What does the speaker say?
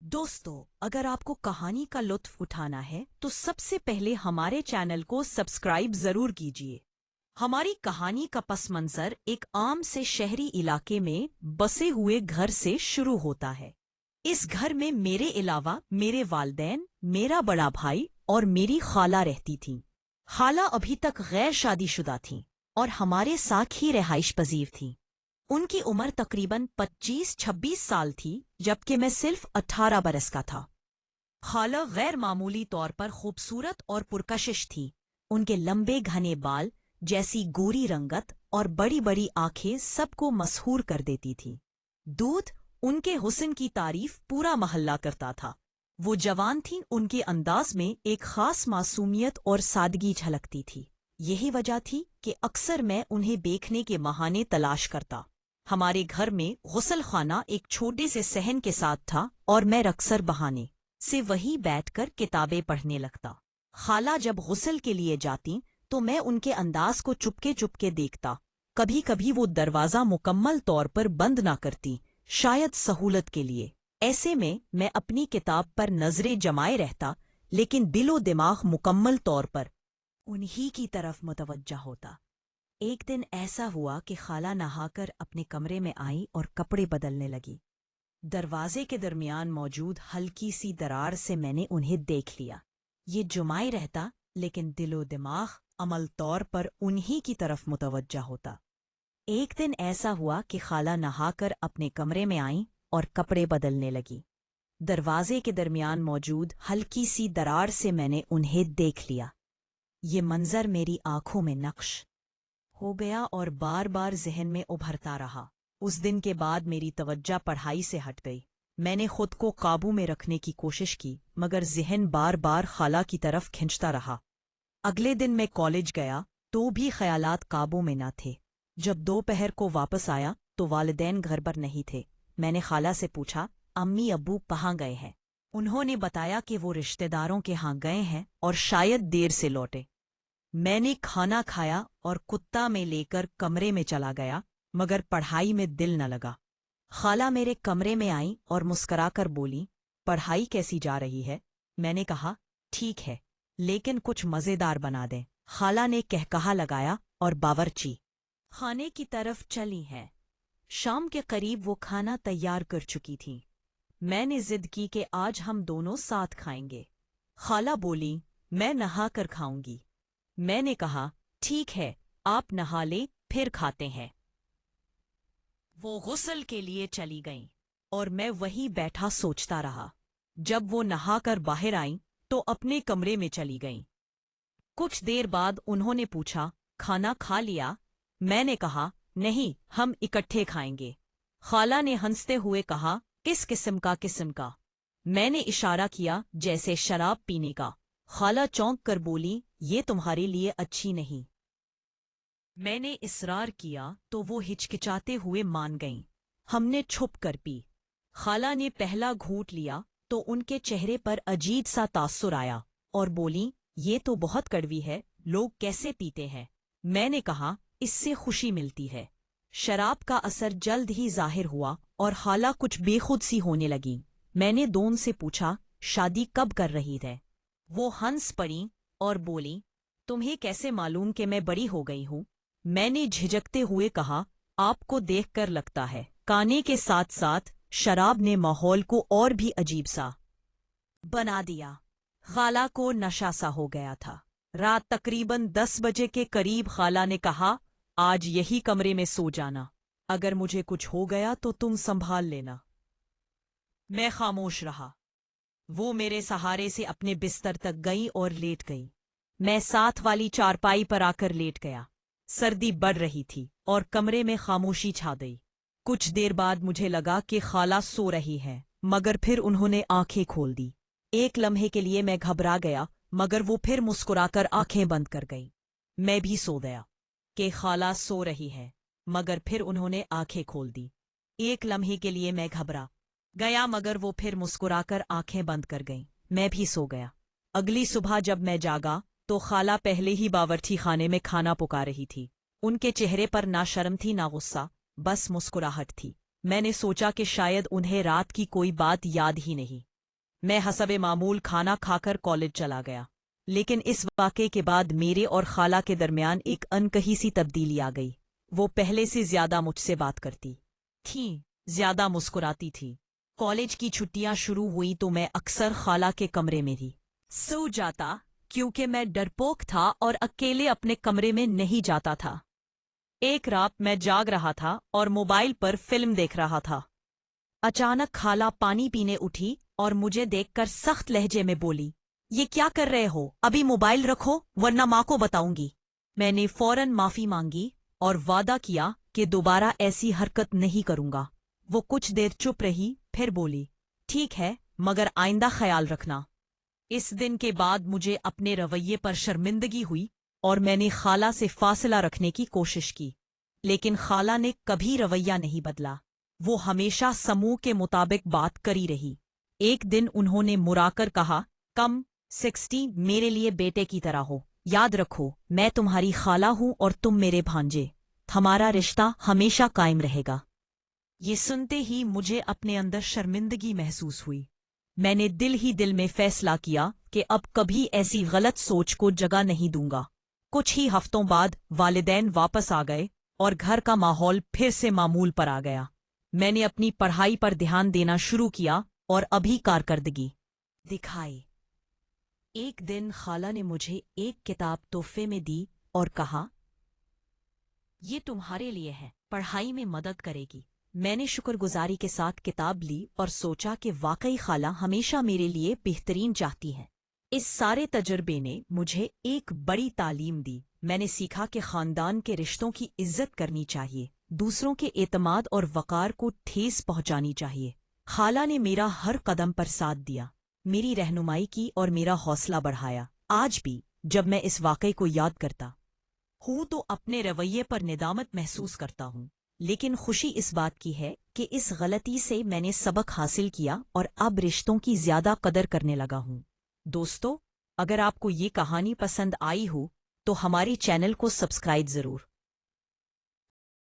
दोस्तों, अगर आपको कहानी का लुत्फ उठाना है तो सबसे पहले हमारे चैनल को सब्सक्राइब जरूर कीजिए। हमारी कहानी का पस मंजर एक आम से शहरी इलाके में बसे हुए घर से शुरू होता है। इस घर में मेरे अलावा मेरे वालिदैन, मेरा बड़ा भाई और मेरी खाला रहती थीं। खाला अभी तक गैर शादीशुदा थीं और हमारे साथ ही रिहाइश पजीर थीं। उनकी उम्र तकरीबन 25-26 साल थी, जबकि मैं सिर्फ 18 बरस का था। खाला गैर मामूली तौर पर खूबसूरत और पुरकशिश थी। उनके लंबे घने बाल, जैसी गोरी रंगत और बड़ी बड़ी आंखें सबको मसहूर कर देती थी। दूध उनके हुस्न की तारीफ पूरा महल्ला करता था। वो जवान थीं, उनके अंदाज में एक खास मासूमियत और सादगी झलकती थी। यही वजह थी कि अक्सर मैं उन्हें देखने के बहाने तलाश करता। हमारे घर में गुसल खाना एक छोटे से सहन के साथ था और मैं अक्सर बहाने से वहीं बैठकर किताबें पढ़ने लगता। खाला जब गुसल के लिए जाती तो मैं उनके अंदाज को चुपके चुपके देखता। कभी कभी वो दरवाज़ा मुकम्मल तौर पर बंद ना करती, शायद सहूलत के लिए। ऐसे में मैं अपनी किताब पर नजरें जमाए रहता, लेकिन दिलो दिमाग मुकम्मल तौर पर उन्हीं की तरफ मुतवज्जा होता। एक दिन ऐसा हुआ कि खाला नहाकर अपने कमरे में आई और कपड़े बदलने लगी। दरवाजे के दरमियान मौजूद हल्की सी दरार से मैंने उन्हें देख लिया। ये जुमाई रहता, लेकिन दिलो दिमाग अमल तौर पर उन्हीं की तरफ मुतवज्जा होता। एक दिन ऐसा हुआ कि खाला नहाकर अपने कमरे में आई और कपड़े बदलने लगी। दरवाजे के दरमियान मौजूद हल्की सी दरार से मैंने उन्हें देख लिया। ये मंजर मेरी आंखों में नक्श हो गया और बार बार जहन में उभरता रहा। उस दिन के बाद मेरी तवज्जो पढ़ाई से हट गई। मैंने खुद को काबू में रखने की कोशिश की, मगर जहन बार बार खाला की तरफ खिंचता रहा। अगले दिन मैं कॉलेज गया तो भी ख्यालात काबू में न थे। जब दोपहर को वापस आया तो वालिदैन घर पर नहीं थे। मैंने खाला से पूछा, अम्मी अब्बू कहाँ गए हैं? उन्होंने बताया कि वो रिश्तेदारों के यहाँ गए हैं और शायद देर से लौटे। मैंने खाना खाया और कुत्ता में लेकर कमरे में चला गया, मगर पढ़ाई में दिल न लगा। खाला मेरे कमरे में आई और मुस्कराकर बोली, पढ़ाई कैसी जा रही है? मैंने कहा, ठीक है, लेकिन कुछ मज़ेदार बना दें। खाला ने कहकहा लगाया और बावर्ची खाने की तरफ चली हैं। शाम के करीब वो खाना तैयार कर चुकी थी। मैंने जिद की कि आज हम दोनों साथ खाएंगे। खाला बोली, मैं नहा कर खाऊंगी। मैंने कहा, ठीक है, आप नहा लें, फिर खाते हैं। वो गुस्ल के लिए चली गईं और मैं वहीं बैठा सोचता रहा। जब वो नहाकर बाहर आईं तो अपने कमरे में चली गईं। कुछ देर बाद उन्होंने पूछा, खाना खा लिया? मैंने कहा, नहीं, हम इकट्ठे खाएंगे। खाला ने हंसते हुए कहा, किस किस्म का? मैंने इशारा किया, जैसे शराब पीने का। खाला चौंक कर बोली, ये तुम्हारे लिए अच्छी नहीं। मैंने इसरार किया तो वो हिचकिचाते हुए मान गईं। हमने छुप कर पी। खाला ने पहला घूंट लिया तो उनके चेहरे पर अजीब सा तासुर आया और बोली, ये तो बहुत कड़वी है, लोग कैसे पीते हैं? मैंने कहा, इससे खुशी मिलती है। शराब का असर जल्द ही जाहिर हुआ और खाला कुछ बेखुद सी होने लगी। मैंने दोन से पूछा, शादी कब कर रही है? वो हंस पड़ी और बोली, तुम्हें कैसे मालूम कि मैं बड़ी हो गई हूँ? मैंने झिझकते हुए कहा, आपको देखकर लगता है। खाने के साथ साथ शराब ने माहौल को और भी अजीब सा बना दिया। खाला को नशा सा हो गया था। रात तकरीबन 10 बजे के करीब खाला ने कहा, आज यही कमरे में सो जाना, अगर मुझे कुछ हो गया तो तुम संभाल लेना। मैं खामोश रहा। वो मेरे सहारे से अपने बिस्तर तक गई और लेट गई। मैं साथ वाली चारपाई पर आकर लेट गया। सर्दी बढ़ रही थी और कमरे में खामोशी छा गई। कुछ देर बाद मुझे लगा कि खाला सो रही है, मगर फिर उन्होंने आंखें खोल दी। एक लम्हे के लिए मैं घबरा गया, मगर वो फिर मुस्कुराकर आंखें बंद कर गई। मैं भी सो गया कि खाला सो रही है, मगर फिर उन्होंने आंखें खोल दी। एक लम्हे के लिए मैं घबरा गया, मगर वो फिर मुस्कुराकर आंखें बंद कर गईं। मैं भी सो गया। अगली सुबह जब मैं जागा तो खाला पहले ही बावर्ची खाने में खाना पका रही थी। उनके चेहरे पर ना शर्म थी ना गुस्सा, बस मुस्कुराहट थी। मैंने सोचा कि शायद उन्हें रात की कोई बात याद ही नहीं। میں حسب معمول کھانا کھا کر کالج چلا گیا، لیکن اس واقعے کے بعد میرے اور خالہ کے درمیان ایک انکہی سی تبدیلی آ گئی۔ وہ پہلے سے زیادہ مجھ سے بات کرتی تھیں، زیادہ مسکراتی تھی۔ کالج کی چھٹیاں شروع ہوئی تو میں اکثر خالہ کے کمرے میں ہی سو جاتا، کیونکہ میں ڈرپوک تھا اور اکیلے اپنے کمرے میں نہیں جاتا تھا۔ ایک رات میں جاگ رہا تھا اور موبائل پر فلم دیکھ رہا تھا۔ اچانک خالہ پانی پینے اٹھی اور مجھے دیکھ کر سخت لہجے میں بولی، یہ کیا کر رہے ہو؟ ابھی موبائل رکھو ورنہ ماں کو بتاؤں گی۔ میں نے فوراً معافی مانگی اور وعدہ کیا کہ دوبارہ ایسی حرکت نہیں کروں گا۔ وہ کچھ دیر چپ رہی، پھر بولی، ٹھیک ہے، مگر آئندہ خیال رکھنا۔ اس دن کے بعد مجھے اپنے رویے پر شرمندگی ہوئی اور میں نے خالہ سے فاصلہ رکھنے کی کوشش کی، لیکن خالہ نے کبھی رویہ نہیں بدلا۔ وہ ہمیشہ سموہ کے مطابق بات کری رہی۔ ایک دن انہوں نے مرا کر کہا، کم 60 میرے لیے بیٹے کی طرح ہو، یاد رکھو میں تمہاری خالہ ہوں اور تم میرے بھانجے، ہمارا رشتہ ہمیشہ قائم رہے گا۔ یہ سنتے ہی مجھے اپنے اندر شرمندگی محسوس ہوئی۔ میں نے دل ہی دل میں فیصلہ کیا کہ اب کبھی ایسی غلط سوچ کو جگہ نہیں دوں گا۔ کچھ ہی ہفتوں بعد والدین واپس آ گئے اور گھر کا ماحول پھر سے معمول پر آ گیا۔ میں نے اپنی پڑھائی پر دھیان دینا شروع کیا اور ابھی کارکردگی دکھائی۔ ایک دن خالہ نے مجھے ایک کتاب تحفے میں دی اور کہا، یہ تمہارے لیے ہے، پڑھائی میں مدد کرے گی۔ میں نے شکر گزاری کے ساتھ کتاب لی اور سوچا کہ واقعی خالہ ہمیشہ میرے لیے بہترین چاہتی ہے۔ اس سارے تجربے نے مجھے ایک بڑی تعلیم دی۔ میں نے سیکھا کہ خاندان کے رشتوں کی عزت کرنی چاہیے، دوسروں کے اعتماد اور وقار کو ٹھیس پہنچانی چاہیے۔ خالہ نے میرا ہر قدم پر ساتھ دیا، میری رہنمائی کی اور میرا حوصلہ بڑھایا۔ آج بھی جب میں اس واقعے کو یاد کرتا ہوں تو اپنے رویے پر ندامت محسوس کرتا ہوں، لیکن خوشی اس بات کی ہے کہ اس غلطی سے میں نے سبق حاصل کیا اور اب رشتوں کی زیادہ قدر کرنے لگا ہوں۔ دوستو، اگر آپ کو یہ کہانی پسند آئی ہو تو ہمارے چینل کو سبسکرائب ضرور